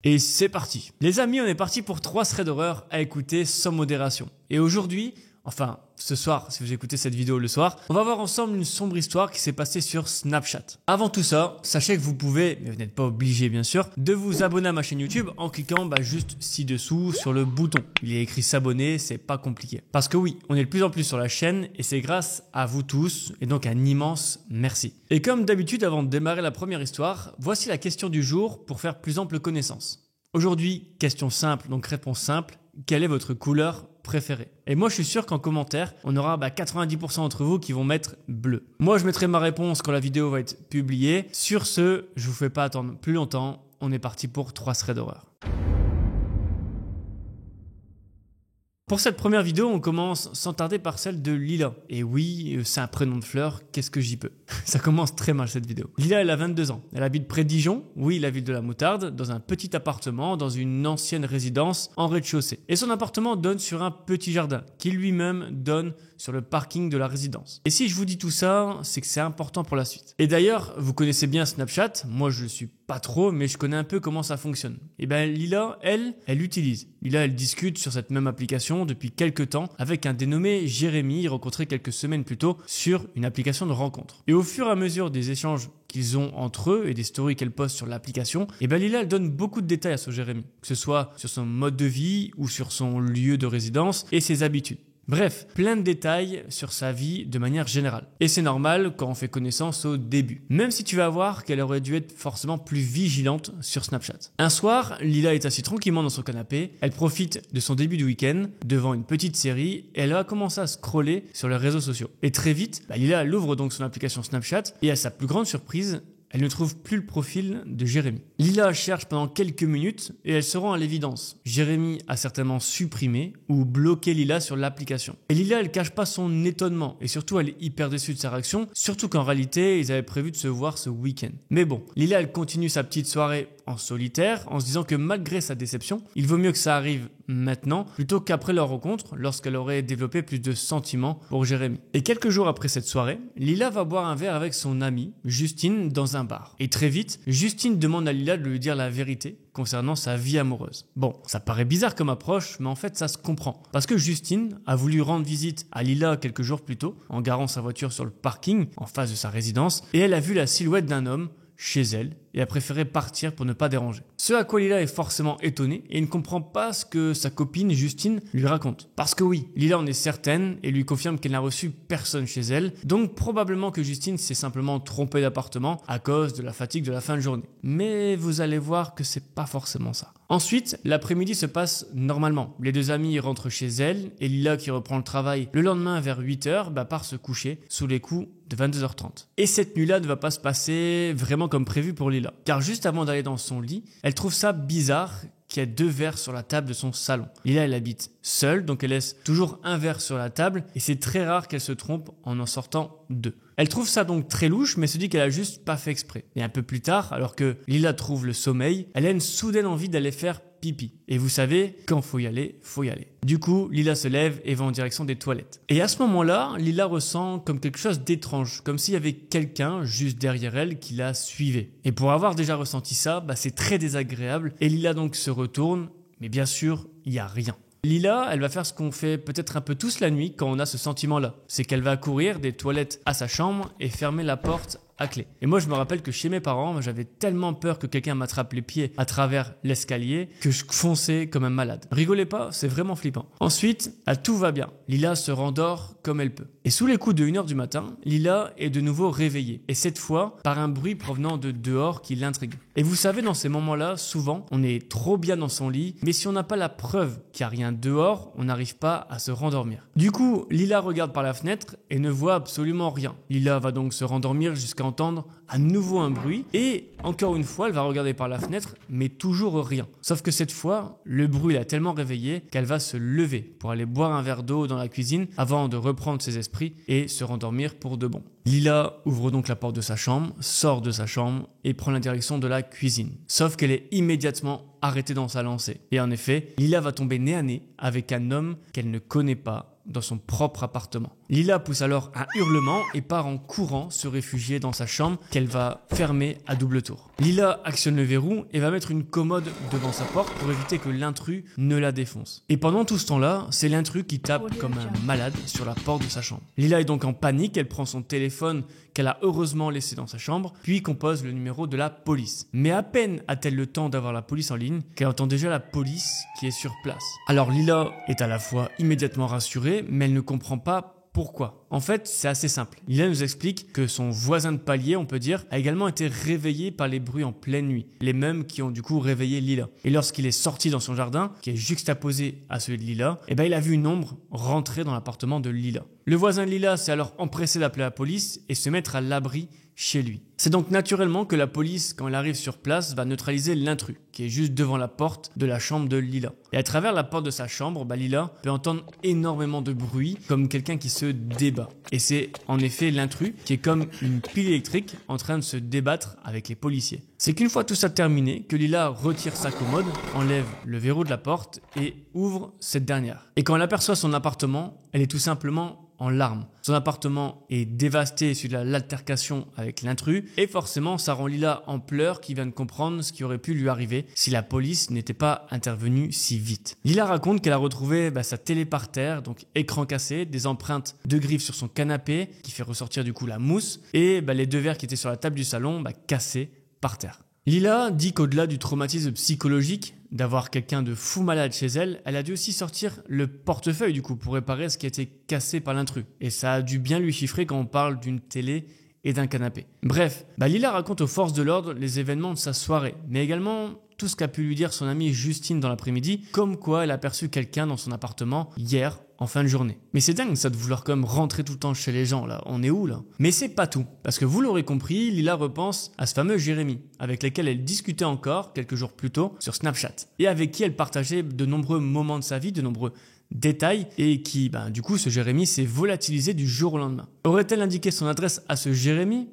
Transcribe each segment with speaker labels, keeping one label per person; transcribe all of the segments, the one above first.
Speaker 1: Et c'est parti. Les amis, on est parti pour 3 threads d'horreur à écouter sans modération. Et aujourd'hui, enfin ce soir, si vous écoutez cette vidéo le soir, on va voir ensemble une sombre histoire qui s'est passée sur Snapchat. Avant tout ça, sachez que vous pouvez, mais vous n'êtes pas obligé bien sûr, de vous abonner à ma chaîne YouTube en cliquant juste ci-dessous sur le bouton. Il est écrit s'abonner, c'est pas compliqué. Parce que oui, on est de plus en plus sur la chaîne et c'est grâce à vous tous et donc un immense merci. Et comme d'habitude, avant de démarrer la première histoire, voici la question du jour pour faire plus ample connaissance. Aujourd'hui, question simple, donc réponse simple, quelle est votre couleur préférée? Et moi je suis sûr qu'en commentaire, on aura 90% d'entre vous qui vont mettre bleu. Moi je mettrai ma réponse quand la vidéo va être publiée. Sur ce, je vous fais pas attendre plus longtemps, on est parti pour 3 threads d'horreur. Pour cette première vidéo, on commence sans tarder par celle de Lila. Et oui, c'est un prénom de fleur, qu'est-ce que j'y peux? Ça commence très mal cette vidéo. Lila, elle a 22 ans. Elle habite près de Dijon, oui, la ville de la moutarde, dans un petit appartement, dans une ancienne résidence en rez-de-chaussée. Et son appartement donne sur un petit jardin, qui lui-même donne sur le parking de la résidence. Et si je vous dis tout ça, c'est que c'est important pour la suite. Et d'ailleurs, vous connaissez bien Snapchat, moi je le suis pas trop, mais je connais un peu comment ça fonctionne. Et Lila, elle l'utilise. Lila, elle discute sur cette même application depuis quelques temps avec un dénommé Jérémy, rencontré quelques semaines plus tôt sur une application de rencontre. Et au fur et à mesure des échanges qu'ils ont entre eux et des stories qu'elle poste sur l'application, Lila, elle donne beaucoup de détails à ce Jérémy, que ce soit sur son mode de vie ou sur son lieu de résidence et ses habitudes. Bref, plein de détails sur sa vie de manière générale. Et c'est normal quand on fait connaissance au début. Même si tu vas voir qu'elle aurait dû être forcément plus vigilante sur Snapchat. Un soir, Lila est assise tranquillement dans son canapé. Elle profite de son début de week-end devant une petite série et elle va commencer à scroller sur les réseaux sociaux. Et très vite, Lila elle ouvre donc son application Snapchat et à sa plus grande surprise, elle ne trouve plus le profil de Jérémy. Lila cherche pendant quelques minutes et elle se rend à l'évidence. Jérémy a certainement supprimé ou bloqué Lila sur l'application. Et Lila, elle cache pas son étonnement et surtout elle est hyper déçue de sa réaction, surtout qu'en réalité, ils avaient prévu de se voir ce week-end. Mais bon, Lila, elle continue sa petite soirée en solitaire en se disant que malgré sa déception, il vaut mieux que ça arrive maintenant plutôt qu'après leur rencontre lorsqu'elle aurait développé plus de sentiments pour Jérémy. Et quelques jours après cette soirée, Lila va boire un verre avec son amie Justine dans un bar. Et très vite, Justine demande à Lila de lui dire la vérité concernant sa vie amoureuse. Bon, ça paraît bizarre comme approche, mais en fait ça se comprend. Parce que Justine a voulu rendre visite à Lila quelques jours plus tôt en garant sa voiture sur le parking en face de sa résidence et elle a vu la silhouette d'un homme chez elle et a préféré partir pour ne pas déranger. Ce à quoi Lila est forcément étonnée et ne comprend pas ce que sa copine Justine lui raconte. Parce que oui, Lila en est certaine et lui confirme qu'elle n'a reçu personne chez elle, donc probablement que Justine s'est simplement trompée d'appartement à cause de la fatigue de la fin de journée. Mais vous allez voir que c'est pas forcément ça. Ensuite, l'après-midi se passe normalement. Les deux amis rentrent chez elle et Lila qui reprend le travail le lendemain vers 8h part se coucher sous les coups de 22h30. Et cette nuit-là ne va pas se passer vraiment comme prévu pour Lila. Car juste avant d'aller dans son lit, elle trouve ça bizarre qu'il y a 2 verres sur la table de son salon. Lila, elle habite seule, donc elle laisse toujours un verre sur la table et c'est très rare qu'elle se trompe en sortant 2. Elle trouve ça donc très louche, mais se dit qu'elle a juste pas fait exprès. Et un peu plus tard, alors que Lila trouve le sommeil, elle a une soudaine envie d'aller faire pipi. Et vous savez, quand faut y aller, faut y aller. Du coup, Lila se lève et va en direction des toilettes. Et à ce moment-là, Lila ressent comme quelque chose d'étrange, comme s'il y avait quelqu'un juste derrière elle qui la suivait. Et pour avoir déjà ressenti ça, c'est très désagréable. Et Lila donc se retourne, mais bien sûr, il n'y a rien. Lila, elle va faire ce qu'on fait peut-être un peu tous la nuit quand on a ce sentiment-là. C'est qu'elle va courir des toilettes à sa chambre et fermer la porte à clé. Et moi, je me rappelle que chez mes parents, j'avais tellement peur que quelqu'un m'attrape les pieds à travers l'escalier que je fonçais comme un malade. Rigolez pas, c'est vraiment flippant. Ensuite, tout va bien. Lila se rendort comme elle peut. Et sous les coups de 1h du matin, Lila est de nouveau réveillée. Et cette fois, par un bruit provenant de dehors qui l'intrigue. Et vous savez, dans ces moments-là, souvent, on est trop bien dans son lit, mais si on n'a pas la preuve qu'il n'y a rien dehors, on n'arrive pas à se rendormir. Du coup, Lila regarde par la fenêtre et ne voit absolument rien. Lila va donc se rendormir jusqu'à entendre à nouveau un bruit et encore une fois elle va regarder par la fenêtre mais toujours rien. Sauf que cette fois le bruit l'a tellement réveillée qu'elle va se lever pour aller boire un verre d'eau dans la cuisine avant de reprendre ses esprits et se rendormir pour de bon. Lila ouvre donc la porte de sa chambre, sort de sa chambre et prend la direction de la cuisine. Sauf qu'elle est immédiatement arrêtée dans sa lancée. Et en effet, Lila va tomber nez à nez avec un homme qu'elle ne connaît pas dans son propre appartement. Lila pousse alors un hurlement et part en courant se réfugier dans sa chambre qu'elle va fermer à double tour. Lila actionne le verrou et va mettre une commode devant sa porte pour éviter que l'intrus ne la défonce. Et pendant tout ce temps-là, c'est l'intrus qui tape comme un malade sur la porte de sa chambre. Lila est donc en panique, elle prend son téléphone qu'elle a heureusement laissé dans sa chambre, puis compose le numéro de la police. Mais à peine a-t-elle le temps d'avoir la police en ligne qu'elle entend déjà la police qui est sur place. Alors Lila est à la fois immédiatement rassurée, mais elle ne comprend pas pourquoi. En fait, c'est assez simple. Lila nous explique que son voisin de palier, on peut dire, a également été réveillé par les bruits en pleine nuit, les mêmes qui ont du coup réveillé Lila. Et lorsqu'il est sorti dans son jardin, qui est juxtaposé à celui de Lila, il a vu une ombre rentrer dans l'appartement de Lila. Le voisin de Lila s'est alors empressé d'appeler la police et se mettre à l'abri chez lui. C'est donc naturellement que la police, quand elle arrive sur place, va neutraliser l'intrus, qui est juste devant la porte de la chambre de Lila. Et à travers la porte de sa chambre, Lila peut entendre énormément de bruit, comme quelqu'un qui se débat. Et c'est en effet l'intrus qui est comme une pile électrique en train de se débattre avec les policiers. C'est qu'une fois tout ça terminé, que Lila retire sa commode, enlève le verrou de la porte et ouvre cette dernière. Et quand elle aperçoit son appartement, elle est tout simplement en larmes. Son appartement est dévasté suite à l'altercation avec l'intrus et forcément ça rend Lila en pleurs qui vient de comprendre ce qui aurait pu lui arriver si la police n'était pas intervenue si vite. Lila raconte qu'elle a retrouvé sa télé par terre, donc écran cassé, des empreintes de griffes sur son canapé qui fait ressortir du coup la mousse et les 2 verres qui étaient sur la table du salon cassés par terre. Lila dit qu'au-delà du traumatisme psychologique d'avoir quelqu'un de fou malade chez elle, elle a dû aussi sortir le portefeuille du coup pour réparer ce qui a été cassé par l'intrus. Et ça a dû bien lui chiffrer quand on parle d'une télé et d'un canapé. Bref, Lila raconte aux forces de l'ordre les événements de sa soirée, mais également tout ce qu'a pu lui dire son amie Justine dans l'après-midi, comme quoi elle a aperçu quelqu'un dans son appartement hier en fin de journée. Mais c'est dingue ça de vouloir quand même rentrer tout le temps chez les gens là, on est où là? Mais c'est pas tout, parce que vous l'aurez compris, Lila repense à ce fameux Jérémy, avec lequel elle discutait encore quelques jours plus tôt sur Snapchat, et avec qui elle partageait de nombreux moments de sa vie, de nombreux détails, et qui, du coup, ce Jérémy s'est volatilisé du jour au lendemain. Aurait-elle indiqué son adresse à ce Jérémy?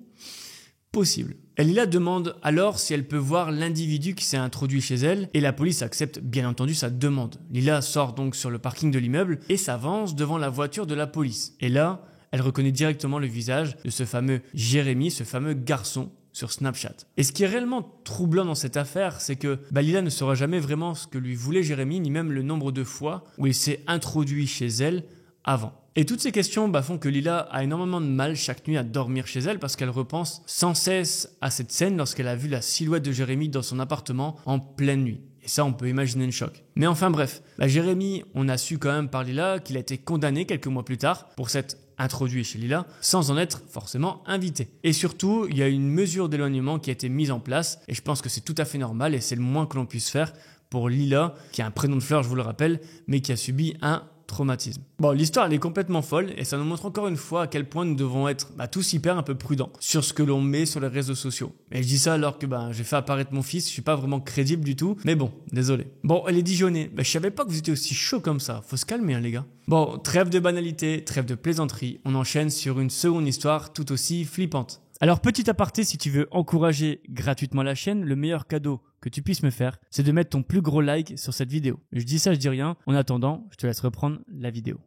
Speaker 1: Possible. Lila demande alors si elle peut voir l'individu qui s'est introduit chez elle et la police accepte bien entendu sa demande. Lila sort donc sur le parking de l'immeuble et s'avance devant la voiture de la police. Et là, elle reconnaît directement le visage de ce fameux Jérémy, ce fameux garçon sur Snapchat. Et ce qui est réellement troublant dans cette affaire, c'est que Lila ne saura jamais vraiment ce que lui voulait Jérémy, ni même le nombre de fois où il s'est introduit chez elle avant. Et toutes ces questions font que Lila a énormément de mal chaque nuit à dormir chez elle parce qu'elle repense sans cesse à cette scène lorsqu'elle a vu la silhouette de Jérémy dans son appartement en pleine nuit. Et ça, on peut imaginer le choc. Mais enfin bref, Jérémy, on a su quand même par Lila qu'il a été condamné quelques mois plus tard pour s'être introduit chez Lila sans en être forcément invité. Et surtout, il y a une mesure d'éloignement qui a été mise en place et je pense que c'est tout à fait normal et c'est le moins que l'on puisse faire pour Lila, qui a un prénom de fleur, je vous le rappelle, mais qui a subi un traumatisme. Bon, l'histoire elle est complètement folle et ça nous montre encore une fois à quel point nous devons être tous hyper un peu prudents sur ce que l'on met sur les réseaux sociaux. Et je dis ça alors que j'ai fait apparaître mon fils, je suis pas vraiment crédible du tout, mais bon, désolé. Bon, les Dijonais, je savais pas que vous étiez aussi chaud comme ça, faut se calmer les gars. Bon, trêve de banalité, trêve de plaisanterie, on enchaîne sur une seconde histoire tout aussi flippante. Alors petit aparté, si tu veux encourager gratuitement la chaîne, le meilleur cadeau que tu puisses me faire, c'est de mettre ton plus gros like sur cette vidéo. Je dis ça, je dis rien. En attendant, je te laisse reprendre la vidéo.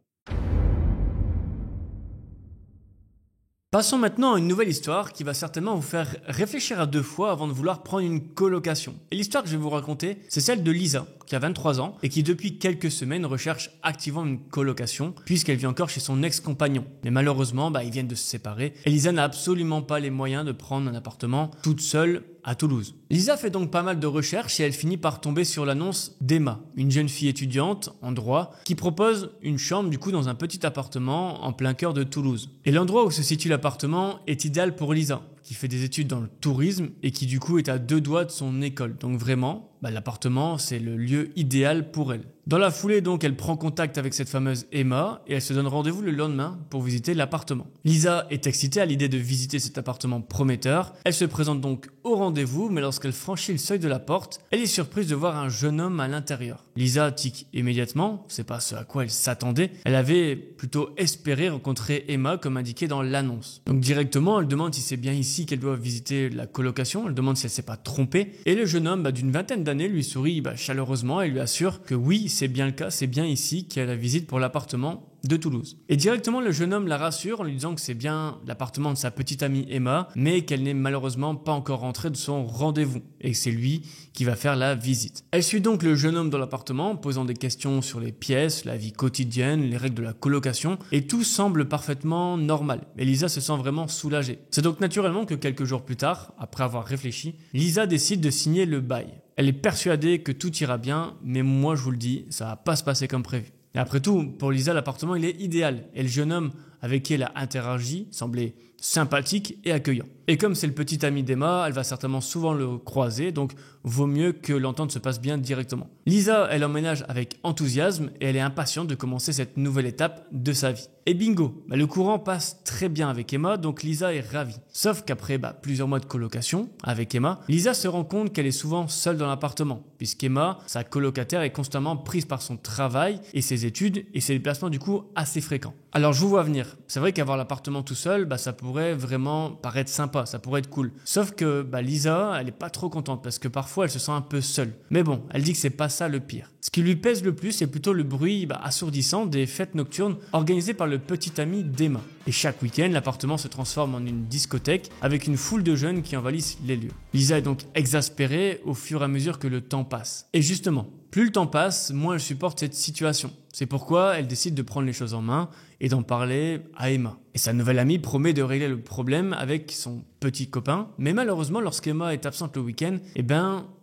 Speaker 1: Passons maintenant à une nouvelle histoire qui va certainement vous faire réfléchir à 2 fois avant de vouloir prendre une colocation. Et l'histoire que je vais vous raconter, c'est celle de Lisa, qui a 23 ans et qui depuis quelques semaines recherche activement une colocation puisqu'elle vit encore chez son ex-compagnon. Mais malheureusement, ils viennent de se séparer et Lisa n'a absolument pas les moyens de prendre un appartement toute seule à Toulouse. Lisa fait donc pas mal de recherches et elle finit par tomber sur l'annonce d'Emma, une jeune fille étudiante en droit qui propose une chambre du coup dans un petit appartement en plein cœur de Toulouse. Et l'endroit où se situe l'appartement est idéal pour Lisa, qui fait des études dans le tourisme et qui du coup est à 2 doigts de son école. Donc vraiment, l'appartement c'est le lieu idéal pour elle. Dans la foulée donc, elle prend contact avec cette fameuse Emma et elle se donne rendez-vous le lendemain pour visiter l'appartement. Lisa est excitée à l'idée de visiter cet appartement prometteur. Elle se présente donc au rendez-vous, mais lorsqu'elle franchit le seuil de la porte, elle est surprise de voir un jeune homme à l'intérieur. Lisa tique immédiatement, c'est pas ce à quoi elle s'attendait. Elle avait plutôt espéré rencontrer Emma comme indiqué dans l'annonce. Donc directement, elle demande si c'est bien ici qu'elle doit visiter la colocation, elle demande si elle s'est pas trompée et le jeune homme d'une vingtaine d'années lui sourit chaleureusement et lui assure que oui, c'est bien le cas, c'est bien ici qu'il y a la visite pour l'appartement de Toulouse. Et directement, le jeune homme la rassure en lui disant que c'est bien l'appartement de sa petite amie Emma, mais qu'elle n'est malheureusement pas encore rentrée de son rendez-vous et que c'est lui qui va faire la visite. Elle suit donc le jeune homme dans l'appartement, posant des questions sur les pièces, la vie quotidienne, les règles de la colocation, et tout semble parfaitement normal. Et Lisa se sent vraiment soulagée. C'est donc naturellement que quelques jours plus tard, après avoir réfléchi, Lisa décide de signer le bail. Elle est persuadée que tout ira bien, mais moi je vous le dis, ça va pas se passer comme prévu. Et après tout, pour Lisa, l'appartement il est idéal, et le jeune homme avec qui elle a interagi semblait sympathique et accueillant. Et comme c'est le petit ami d'Emma, elle va certainement souvent le croiser, donc vaut mieux que l'entente se passe bien directement. Lisa, elle emménage avec enthousiasme et elle est impatiente de commencer cette nouvelle étape de sa vie. Et bingo, le courant passe très bien avec Emma, donc Lisa est ravie. Sauf qu'après plusieurs mois de colocation avec Emma, Lisa se rend compte qu'elle est souvent seule dans l'appartement, puisqu'Emma, sa colocataire, est constamment prise par son travail et ses études et ses déplacements du coup assez fréquents. Alors je vous vois venir, c'est vrai qu'avoir l'appartement tout seul, ça pourrait vraiment paraître sympa, ça pourrait être cool. Sauf que Lisa, elle est pas trop contente parce que parfois elle se sent un peu seule. Mais bon, elle dit que c'est pas ça le pire. Ce qui lui pèse le plus, c'est plutôt le bruit assourdissant des fêtes nocturnes organisées par le petit ami d'Emma. Et chaque week-end, l'appartement se transforme en une discothèque avec une foule de jeunes qui envahissent les lieux. Lisa est donc exaspérée au fur et à mesure que le temps passe. Et justement, plus le temps passe, moins elle supporte cette situation. C'est pourquoi elle décide de prendre les choses en main et d'en parler à Emma. Et sa nouvelle amie promet de régler le problème avec son petit copain, mais malheureusement, lorsqu'Emma est absente le week-end,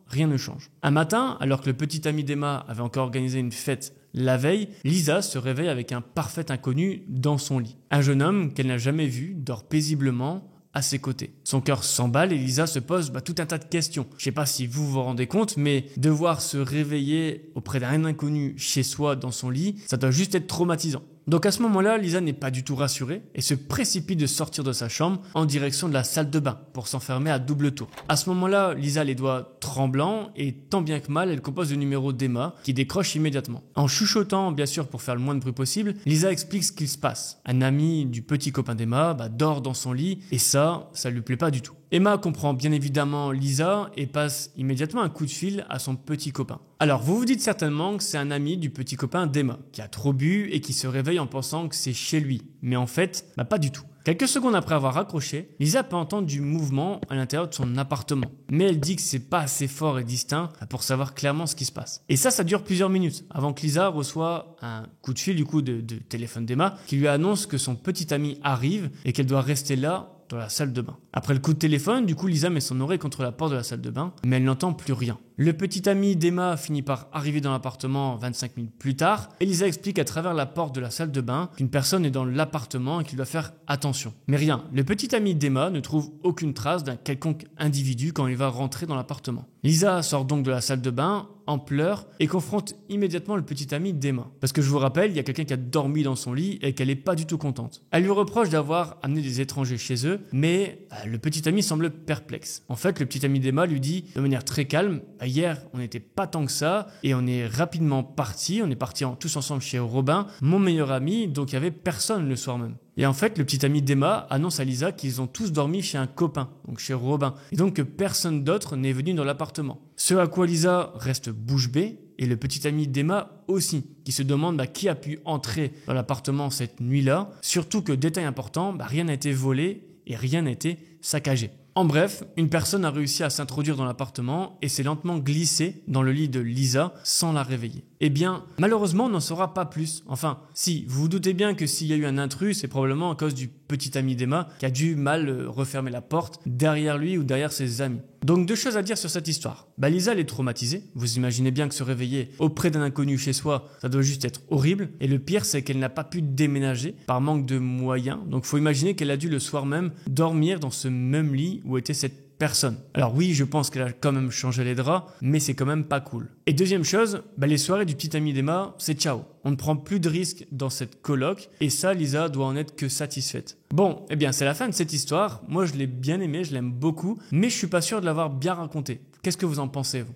Speaker 1: rien ne change. Un matin, alors que le petit ami d'Emma avait encore organisé une fête la veille, Lisa se réveille avec un parfait inconnu dans son lit. Un jeune homme qu'elle n'a jamais vu dort paisiblement à ses côtés. Son cœur s'emballe et Lisa se pose tout un tas de questions. Je sais pas si vous vous rendez compte, mais devoir se réveiller auprès d'un inconnu chez soi dans son lit, ça doit juste être traumatisant. Donc à ce moment-là, Lisa n'est pas du tout rassurée et se précipite de sortir de sa chambre en direction de la salle de bain pour s'enfermer à double tour. À ce moment-là, Lisa a les doigts tremblants et tant bien que mal, elle compose le numéro d'Emma qui décroche immédiatement. En chuchotant, bien sûr pour faire le moins de bruit possible, Lisa explique ce qu'il se passe. Un ami du petit copain d'Emma dort dans son lit et ça lui plaît pas du tout. Emma comprend bien évidemment Lisa et passe immédiatement un coup de fil à son petit copain. Alors vous vous dites certainement que c'est un ami du petit copain d'Emma qui a trop bu et qui se réveille en pensant que c'est chez lui. Mais en fait, pas du tout. Quelques secondes après avoir raccroché, Lisa peut entendre du mouvement à l'intérieur de son appartement. Mais elle dit que c'est pas assez fort et distinct pour savoir clairement ce qui se passe. Et ça dure plusieurs minutes avant que Lisa reçoit un coup de fil de téléphone d'Emma qui lui annonce que son petit ami arrive et qu'elle doit rester là dans la salle de bain. Après le coup de téléphone, Lisa met son oreille contre la porte de la salle de bain, mais elle n'entend plus rien. Le petit ami d'Emma finit par arriver dans l'appartement 25 minutes plus tard, et Lisa explique à travers la porte de la salle de bain qu'une personne est dans l'appartement et qu'il doit faire attention. Mais rien, le petit ami d'Emma ne trouve aucune trace d'un quelconque individu quand il va rentrer dans l'appartement. Lisa sort donc de la salle de bain en pleurs et confronte immédiatement le petit ami d'Emma. Parce que je vous rappelle, il y a quelqu'un qui a dormi dans son lit et qu'elle n'est pas du tout contente. Elle lui reproche d'avoir amené des étrangers chez eux, mais le petit ami semble perplexe. En fait, le petit ami d'Emma lui dit de manière très calme, hier on n'était pas tant que ça et on est rapidement partis, on est partis tous ensemble chez Robin, mon meilleur ami, donc il n'y avait personne le soir même. Et en fait, le petit ami d'Emma annonce à Lisa qu'ils ont tous dormi chez un copain, donc chez Robin, et donc que personne d'autre n'est venu dans l'appartement. Ce à quoi Lisa reste bouche bée, et le petit ami d'Emma aussi, qui se demande qui a pu entrer dans l'appartement cette nuit-là, surtout que, détail important, rien n'a été volé et rien n'a été saccagé. En bref, une personne a réussi à s'introduire dans l'appartement et s'est lentement glissée dans le lit de Lisa sans la réveiller. Eh bien, malheureusement, on n'en saura pas plus. Enfin, si, vous vous doutez bien que s'il y a eu un intrus, c'est probablement à cause du petit ami d'Emma qui a dû mal refermer la porte derrière lui ou derrière ses amis. Donc, deux choses à dire sur cette histoire. Lisa, elle est traumatisée. Vous imaginez bien que se réveiller auprès d'un inconnu chez soi, ça doit juste être horrible. Et le pire, c'est qu'elle n'a pas pu déménager par manque de moyens. Donc, faut imaginer qu'elle a dû le soir même dormir dans ce même lit où était cette personne. Alors oui, je pense qu'elle a quand même changé les draps, mais c'est quand même pas cool. Et deuxième chose, les soirées du petit ami d'Emma, c'est ciao. On ne prend plus de risques dans cette coloc, et ça, Lisa doit en être que satisfaite. Bon, eh bien c'est la fin de cette histoire. Moi, je l'ai bien aimée, je l'aime beaucoup, mais je suis pas sûr de l'avoir bien racontée. Qu'est-ce que vous en pensez, vous ?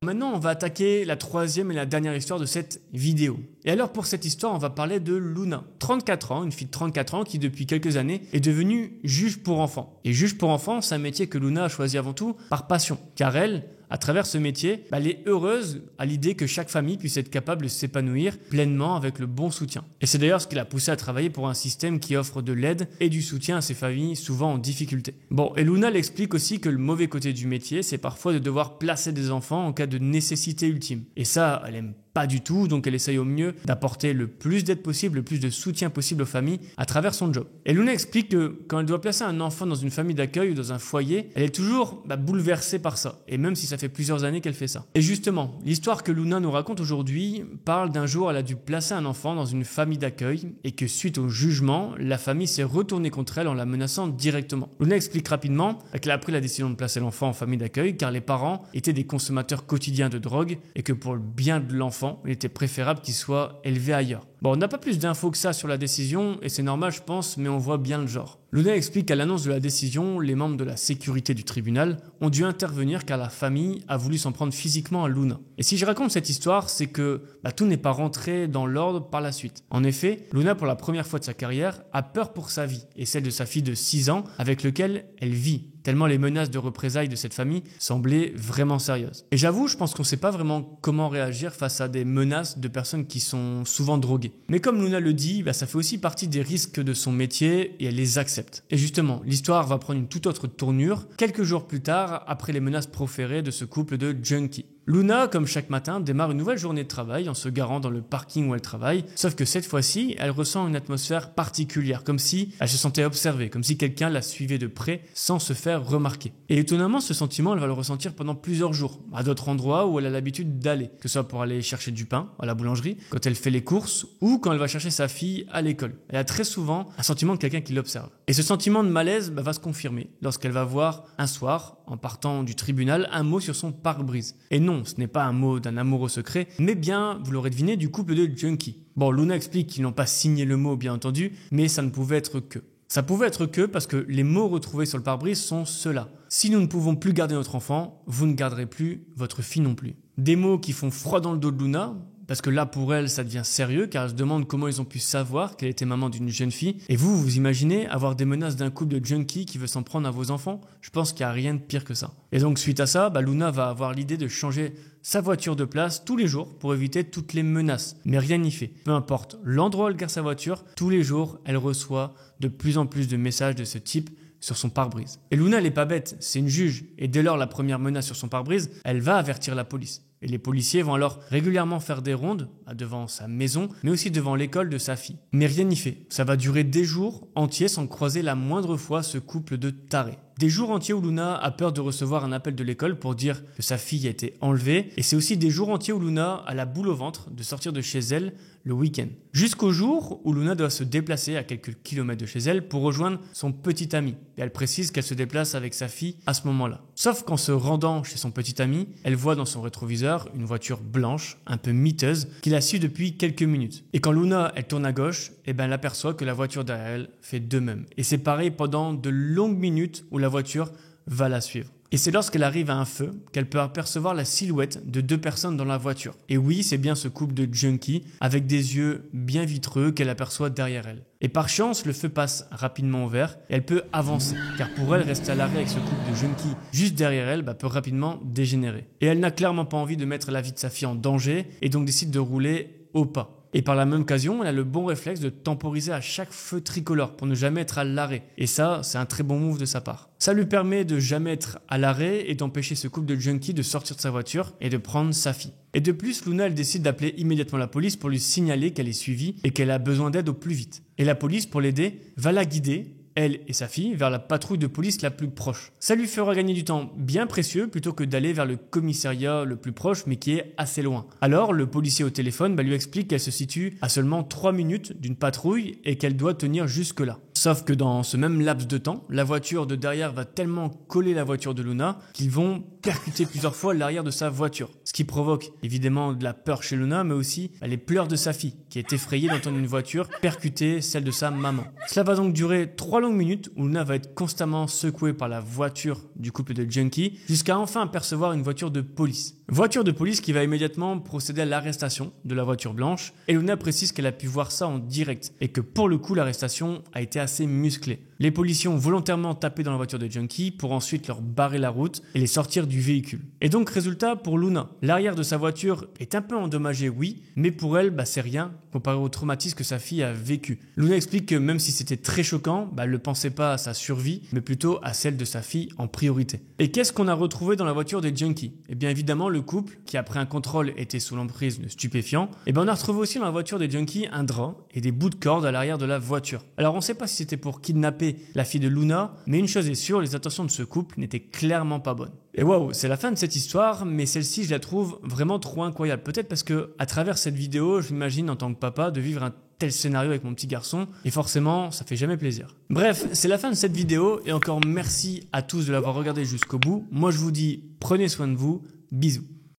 Speaker 1: Maintenant, on va attaquer la troisième et la dernière histoire de cette vidéo. Et alors, pour cette histoire, on va parler de Luna. 34 ans, une fille de 34 ans qui, depuis quelques années, est devenue juge pour enfants. Et juge pour enfants, c'est un métier que Luna a choisi avant tout par passion. Car elle À travers ce métier, elle est heureuse à l'idée que chaque famille puisse être capable de s'épanouir pleinement avec le bon soutien. Et c'est d'ailleurs ce qui l'a poussée à travailler pour un système qui offre de l'aide et du soutien à ces familles souvent en difficulté. Bon, et Luna l'explique aussi que le mauvais côté du métier, c'est parfois de devoir placer des enfants en cas de nécessité ultime. Et ça, elle aime pas du tout, donc elle essaye au mieux d'apporter le plus d'aide possible, le plus de soutien possible aux familles à travers son job. Et Luna explique que quand elle doit placer un enfant dans une famille d'accueil ou dans un foyer, elle est toujours bouleversée par ça, et même si ça fait plusieurs années qu'elle fait ça. Et justement, l'histoire que Luna nous raconte aujourd'hui parle d'un jour elle a dû placer un enfant dans une famille d'accueil et que suite au jugement, la famille s'est retournée contre elle en la menaçant directement. Luna explique rapidement qu'elle a pris la décision de placer l'enfant en famille d'accueil car les parents étaient des consommateurs quotidiens de drogue et que pour le bien de l'enfant, il était préférable qu'il soit élevé ailleurs. Bon, on n'a pas plus d'infos que ça sur la décision, et c'est normal je pense, mais on voit bien le genre. Luna explique qu'à l'annonce de la décision, les membres de la sécurité du tribunal ont dû intervenir car la famille a voulu s'en prendre physiquement à Luna. Et si je raconte cette histoire, c'est que tout n'est pas rentré dans l'ordre par la suite. En effet, Luna, pour la première fois de sa carrière, a peur pour sa vie et celle de sa fille de 6 ans avec lequel elle vit, tellement les menaces de représailles de cette famille semblaient vraiment sérieuses. Et j'avoue, je pense qu'on ne sait pas vraiment comment réagir face à des menaces de personnes qui sont souvent droguées. Mais comme Luna le dit, ça fait aussi partie des risques de son métier et elle les accepte. Et justement, l'histoire va prendre une toute autre tournure quelques jours plus tard après les menaces proférées de ce couple de junkies. Luna, comme chaque matin, démarre une nouvelle journée de travail en se garant dans le parking où elle travaille, sauf que cette fois-ci, elle ressent une atmosphère particulière, comme si elle se sentait observée, comme si quelqu'un la suivait de près sans se faire remarquer. Et étonnamment, ce sentiment, elle va le ressentir pendant plusieurs jours, à d'autres endroits où elle a l'habitude d'aller, que ce soit pour aller chercher du pain à la boulangerie, quand elle fait les courses, ou quand elle va chercher sa fille à l'école. Elle a très souvent un sentiment de quelqu'un qui l'observe. Et ce sentiment de malaise va se confirmer lorsqu'elle va voir un soir, en partant du tribunal, un mot sur son pare-brise. Et non, ce n'est pas un mot d'un amoureux secret, mais bien, vous l'aurez deviné, du couple de junkies. Bon, Luna explique qu'ils n'ont pas signé le mot, bien entendu, mais ça ne pouvait être que. Ça pouvait être que parce que les mots retrouvés sur le pare-brise sont ceux-là. Si nous ne pouvons plus garder notre enfant, vous ne garderez plus votre fille non plus. Des mots qui font froid dans le dos de Luna, parce que là, pour elle, ça devient sérieux, car elle se demande comment ils ont pu savoir qu'elle était maman d'une jeune fille. Et vous imaginez avoir des menaces d'un couple de junkies qui veut s'en prendre à vos enfants? Je pense qu'il n'y a rien de pire que ça. Et donc, suite à ça, Luna va avoir l'idée de changer sa voiture de place tous les jours pour éviter toutes les menaces. Mais rien n'y fait. Peu importe l'endroit où elle gare sa voiture, tous les jours, elle reçoit de plus en plus de messages de ce type sur son pare-brise. Et Luna, elle est pas bête, c'est une juge. Et dès lors la première menace sur son pare-brise, elle va avertir la police. Et les policiers vont alors régulièrement faire des rondes devant sa maison, mais aussi devant l'école de sa fille. Mais rien n'y fait. Ça va durer des jours entiers sans croiser la moindre fois ce couple de tarés. Des jours entiers où Luna a peur de recevoir un appel de l'école pour dire que sa fille a été enlevée. Et c'est aussi des jours entiers où Luna a la boule au ventre de sortir de chez elle le week-end. Jusqu'au jour où Luna doit se déplacer à quelques kilomètres de chez elle pour rejoindre son petit ami. Et elle précise qu'elle se déplace avec sa fille à ce moment-là. Sauf qu'en se rendant chez son petit ami, elle voit dans son rétroviseur une voiture blanche, un peu miteuse, qui la suit depuis quelques minutes. Et quand Luna, elle tourne à gauche, elle aperçoit que la voiture derrière elle fait de même. Et c'est pareil pendant de longues minutes où la voiture va la suivre. Et c'est lorsqu'elle arrive à un feu qu'elle peut apercevoir la silhouette de 2 personnes dans la voiture. Et oui, c'est bien ce couple de junkies avec des yeux bien vitreux qu'elle aperçoit derrière elle. Et par chance, le feu passe rapidement au vert et elle peut avancer. Car pour elle, rester à l'arrêt avec ce couple de junkies juste derrière elle peut rapidement dégénérer. Et elle n'a clairement pas envie de mettre la vie de sa fille en danger et donc décide de rouler au pas. Et par la même occasion, elle a le bon réflexe de temporiser à chaque feu tricolore pour ne jamais être à l'arrêt. Et ça, c'est un très bon move de sa part. Ça lui permet de jamais être à l'arrêt et d'empêcher ce couple de junkies de sortir de sa voiture et de prendre sa fille. Et de plus, Luna, elle décide d'appeler immédiatement la police pour lui signaler qu'elle est suivie et qu'elle a besoin d'aide au plus vite. Et la police, pour l'aider, va la guider, elle et sa fille, vers la patrouille de police la plus proche. Ça lui fera gagner du temps bien précieux plutôt que d'aller vers le commissariat le plus proche mais qui est assez loin. Alors le policier au téléphone lui explique qu'elle se situe à seulement 3 minutes d'une patrouille et qu'elle doit tenir jusque-là. Sauf que dans ce même laps de temps, la voiture de derrière va tellement coller la voiture de Luna qu'ils vont percuter plusieurs fois l'arrière de sa voiture. Ce qui provoque évidemment de la peur chez Luna, mais aussi les pleurs de sa fille, qui est effrayée d'entendre une voiture percuter celle de sa maman. Cela va donc durer 3 longues minutes où Luna va être constamment secouée par la voiture du couple de junkies, jusqu'à enfin apercevoir une voiture de police. Voiture de police qui va immédiatement procéder à l'arrestation de la voiture blanche. Et Luna précise qu'elle a pu voir ça en direct et que pour le coup l'arrestation a été assez musclée. Les policiers ont volontairement tapé dans la voiture de Junkie pour ensuite leur barrer la route et les sortir du véhicule. Et donc résultat pour Luna, l'arrière de sa voiture est un peu endommagé oui, mais pour elle c'est rien comparé au traumatisme que sa fille a vécu. Luna explique que même si c'était très choquant, elle ne pensait pas à sa survie, mais plutôt à celle de sa fille en priorité. Et qu'est-ce qu'on a retrouvé dans la voiture des Junkie? Eh bien évidemment le couple, qui après un contrôle était sous l'emprise de stupéfiants, on a retrouvé aussi dans la voiture des Junkie un drap et des bouts de corde à l'arrière de la voiture. Alors on ne sait pas si c'était pour kidnapper la fille de Luna, mais une chose est sûre, les intentions de ce couple n'étaient clairement pas bonnes. Et waouh, c'est la fin de cette histoire, mais celle-ci je la trouve vraiment trop incroyable. Peut-être parce que à travers cette vidéo, je m'imagine en tant que papa de vivre un tel scénario avec mon petit garçon, et forcément ça fait jamais plaisir. Bref, c'est la fin de cette vidéo, et encore merci à tous de l'avoir regardé jusqu'au bout. Moi je vous dis, prenez soin de vous, bisous.